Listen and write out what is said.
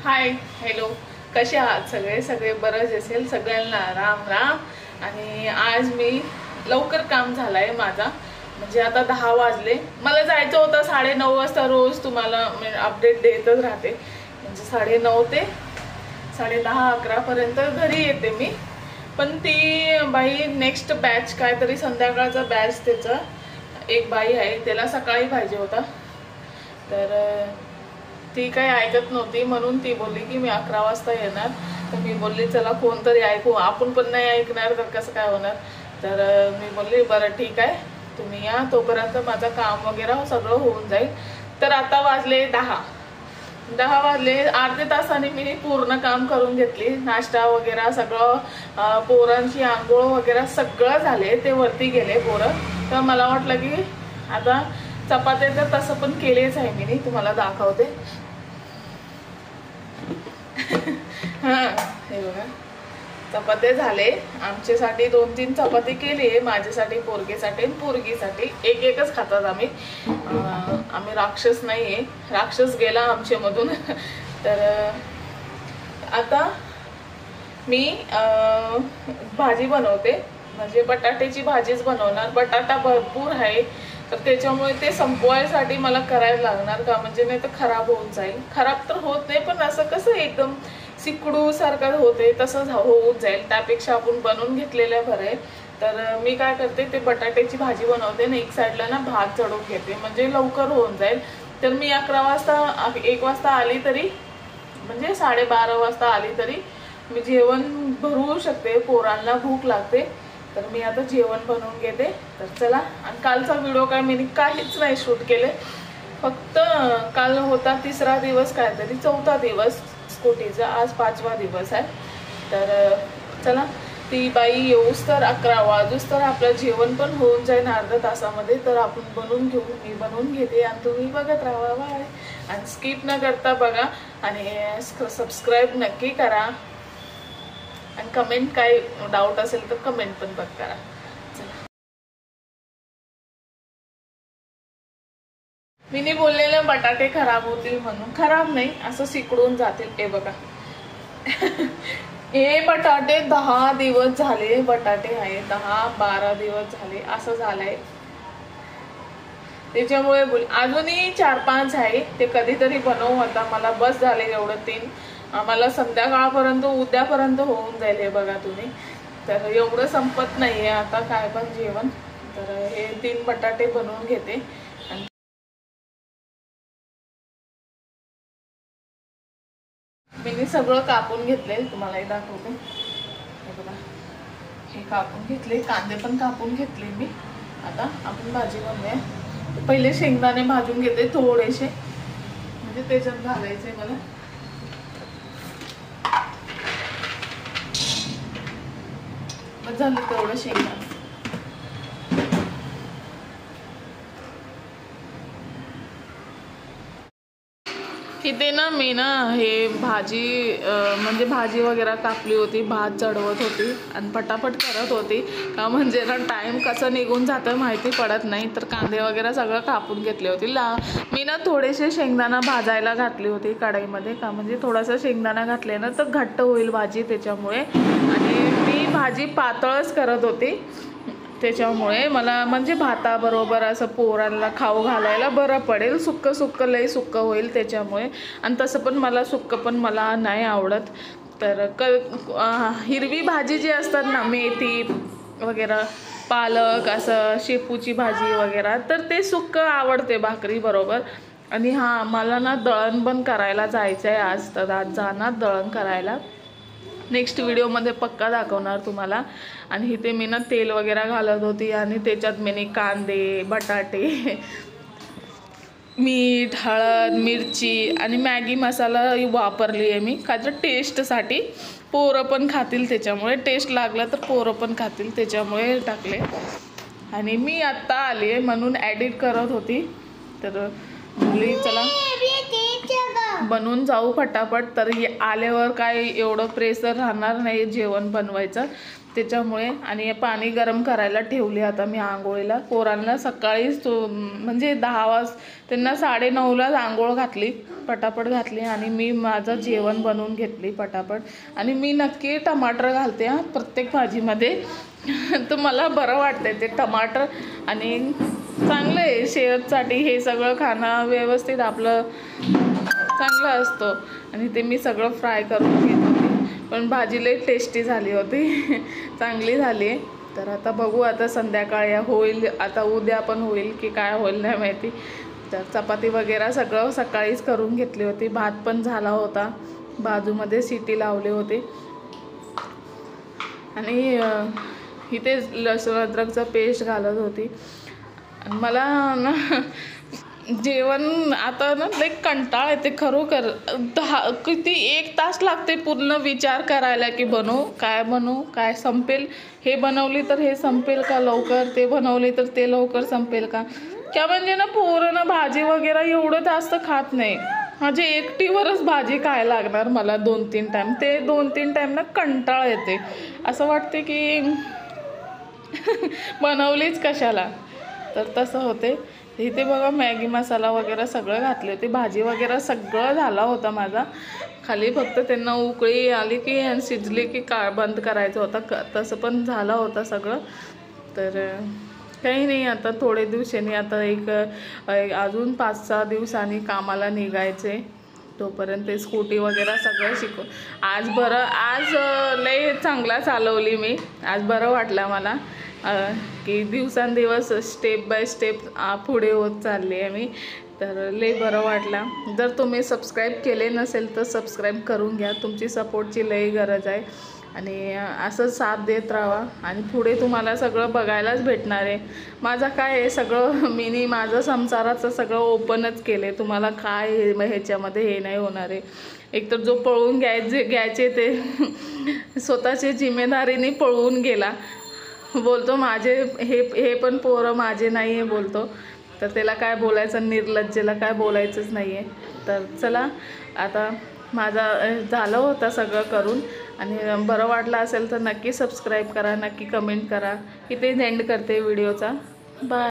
Hi hello, कसे आहात सगळे बरंच असेल. सगळ्यांना राम राम. आणि आज मी लवकर काम झालंय माझा, म्हणजे आता 10 वाजले. मला जायचं होतं 9:30 वाजता. रोज तुम्हाला अपडेट देतच राहते, म्हणजे 9:30 ते 10:30 11 पर्यंत घरी येते मी. पण ती बाई नेक्स्ट बॅच काहीतरी संध्याकाळचा बॅच, त्याचा एक बाई आहे, त्याला सकाळी पाहिजे होता. तर ती काही ऐकत नव्हती, म्हणून ती बोलली की मी 11 वाजता येणार. तर मी बोलली चला कोणतरी ऐकू, आपण पण नाही ऐकणार तर कसं काय होणार. तर मी बोलली बरं ठीक आहे, तुम्ही या, तोपर्यंत माझं काम वगैरे सगळं होऊन जाईल. तर आता वाजले 10 वाजले. अर्ध्या तासाने मी पूर्ण काम करून घेतली. नाश्ता वगैरे सगळं, पोरांची आंघोळ वगैरे सगळं झाले. ते वरती गेले पोरं. तर मला वाटलं की आता चपात्या तर तसं पण केलेच आहे, मी तुम्हाला दाखवते. हां, हे बघा चपात्या झाले. आमच्यासाठी 2-3 चपाती केली आहे, माझ्यासाठी, पोरगीसाठी आणि पोरगीसाठी. एकच खातात आम्ही. आम्ही राक्षस नाही आहे, राक्षस गेला आमच्यामधून. तर आता मी भाजी बनवते, म्हणजे बटाट्याची भाजीच बनवणार. बटाटा भरपूर आहे, तर त्याच्यामुळे ते संपवायसाठी मला करायला लागणार का, म्हणजे नाही तर खराब होऊन जाईल. खराब तर होत नाही, पण असं कसं एकदम सिकडू सारखं होते तसंच होऊन जाईल. त्यापेक्षा आपण बनवून घेतलेलं बरं आहे. तर मी काय करते, ते बटाट्याची भाजी बनवते ना, एक साईडला ना भात चढवून घेते, म्हणजे लवकर होऊन जाईल. तर मी 11 वाजता 1 वाजता आली तरी, म्हणजे 12:30 वाजता आली तरी मी जेवण भरवू शकते. पोरांना भूक लागते, तर मी आता जेवण बनवून घेते. तर चला. आणि कालचा व्हिडिओ काय मी काहीच नाही शूट केले, फक्त काल होता 3रा दिवस, काहीतरी 4था दिवस स्कूटीचा. आज 5वा दिवस आहे. तर चला, ती बाई येऊस तर 11 वाजूस तर आपलं जेवण पण होऊन जाईल अर्ध्या तासामध्ये. तर आपण बनवून घेऊ, मी बनवून घेते आणि तुम्ही बघत राहा. बाय. आणि स्किप न करता बघा, आणि सबस्क्राईब नक्की करा. आणि कमेंट काय डाऊट असेल तर कमेंट पण करा. मी बोललेलं बटाटे खराब होतील म्हणून. खराब नाही, असं सिकडून जातील. हे बघा, हे बटाटे 10 दिवस झाले. बटाटे आहे 10-12 दिवस झाले, असं झालंय. त्याच्यामुळे अजूनही 4-5 आहे, ते कधीतरी बनवू. आता मला बस झाले एवढं 3. आम्हाला संध्याकाळपर्यंत, उद्यापर्यंत होऊन जाईल. हे बघा तुम्ही, तर एवढं संपत नाहीये आता काय पण जेवण. तर हे 3 बटाटे बनवून घेते. आणि मी सगळं कापून घेतले, तुम्हालाही दाखवते. हे बघा, हे कापून घेतले, कांदे पण कापून घेतले मी. आता आपण भाजी बनवूया. पहिले शेंगदाणे भाजून घेते थोडेसे, म्हणजे त्याच्यात घालायचे मला. झालं तेवढं शेंगदाणे. इथे ना मी ना हे भाजी, म्हणजे भाजी वगैरे कापली होती, भात चढवत होती आणि पटापट करत होती का, म्हणजे ना टाईम कसं निघून जातं माहिती पडत नाही. तर कांदे वगैरे सगळं कापून घेतले होते. मी ना थोडेसे शेंगदाणा भाजायला घातली होती कढईमध्ये का, म्हणजे थोडासा शेंगदाणा घातले ना तर घट्ट होईल भाजी, त्याच्यामुळे. आणि मी भाजी पातळच करत होती, त्याच्यामुळे मला म्हणजे भाताबरोबर असं पोरांना खाऊ घालायला बरं पडेल. सुक्कं लई सुक्कं होईल त्याच्यामुळे. आणि तसं पण मला सुक्कं पण मला नाही आवडत. तर हिरवी भाजी जी असतात ना, मेथी वगैरे, पालक, असं शेपूची भाजी वगैरे, तर ते सुक्कं आवडते भाकरी बरोबर. आणि हां, मला ना दळण पण करायला जायचं आहे आज. तर आज जाणार दळण करायला, नेक्स्ट व्हिडिओमध्ये पक्का दाखवणार तुम्हाला. आणि इथे मी ना तेल वगैरे घालत होती, आणि त्याच्यात मी कांदे, बटाटे, मीठ, हळद, मिरची आणि मॅगी मसाला वापरली आहे मी, का तर टेस्टसाठी. पोरं पण खातील, त्याच्यामुळे टेस्ट लागला तर पोरं पण खातील, त्याच्यामुळे टाकले. आणि मी आत्ता आली आहे म्हणून एडिट करत होती. तर मुली चला बनवून जाऊ फटाफट. तर आल्यावर काय एवढं प्रेशर राहणार नाही जेवण बनवायचं. त्याच्यामुळे. आणि पाणी गरम करायला ठेवले आता मी आंघोळीला. पोरांना सकाळीच म्हणजे 10 वाजता त्यांना 9:30लाच आंघोळ घातली, पटापट घातली आणि मी माझं जेवण बनवून घेतली पटापट. आणि मी नक्की टमाटर घालते प्रत्येक भाजीमध्ये. तर मला बरं वाटतंय ते टमाटर आणि चांगलं आहे सेहतसाठी. हे सगळं खाणं व्यवस्थित आपलं चांगलं असतं. आणि ते मी सगळं फ्राय करून घेत होते, पण भाजी लई टेस्टी झाली होती. चांगली झाली आहे. तर आता बघू आता संध्याकाळी होईल, आता उद्या पण होईल की काय होईल नाही माहिती. तर चपाती वगैरे सगळं सकाळीच करून घेतली होती. भात पण झाला होता, बाजूमध्ये सिटी लावले होते. आणि इथे लसूण अद्रकचं पेस्ट घालत होती. मला ना जेवण आता ना लई कंटाळ येते खरोखर. किती 1 तास लागते पूर्ण विचार करायला की बनवू काय संपेल. हे बनवली तर हे संपेल का लवकर, ते बनवली तर ते लवकर संपेल का. क्या म्हणजे ना पोरं ना भाजी वगैरे एवढं जास्त खात नाही. माझे एकटीवरच भाजी काय लागणार मला 2-3 टाईम. ते 2-3 टाईम ना कंटाळ येते. असं वाटते की बनवलीच कशाला. तर तसं होते. इथे बघा मॅगी मसाला वगैरे सगळं घातले होते. भाजी वगैरे सगळं झाला होता माझा. खाली फक्त त्यांना उकळी आली की शिजली की बंद करायचं होतं. तसं पण झालं होतं सगळं. तर काही नाही, आता थोडे दिवसांनी आता एक अजून 5-6 दिवसांनी कामाला निघायचे. तोपर्यंत ते स्कूटी वगैरे सगळं शिकून आज लई चांगला चालवली मी. आज बरं वाटलं मला की दिवसांदिवस स्टेप बाय स्टेप पुढे होत चालली आहे मी. तर लई बरं वाटलं. जर तुम्ही सबस्क्राईब केले नसेल तर सबस्क्राईब करून घ्या. तुमची सपोर्टची लई गरज आहे. आणि असं साथ देत राहा. आणि पुढे तुम्हाला सगळं बघायलाच भेटणार आहे. माझं काय आहे सगळं माझं संसाराचं सगळं ओपनच केलं आहे. तुम्हाला काय ह्याच्यामध्ये हे नाही होणार आहे. एकतर जो पळवून घ्यायचे ते स्वतःची जिम्मेदारीने पळवून गेला. बोलतो माझे हे पण पोरं माझे नाही आहे बोलतो. तर त्याला काय बोलायचं, निर्लज्जेला काय बोलायचंच नाही आहे. तर चला आता माझा झालं होतं सगळं करून. आणि बरं वाटलं असेल तर नक्की सबस्क्राईब करा, नक्की कमेंट करा. इथे एंड करते व्हिडिओचा. बाय.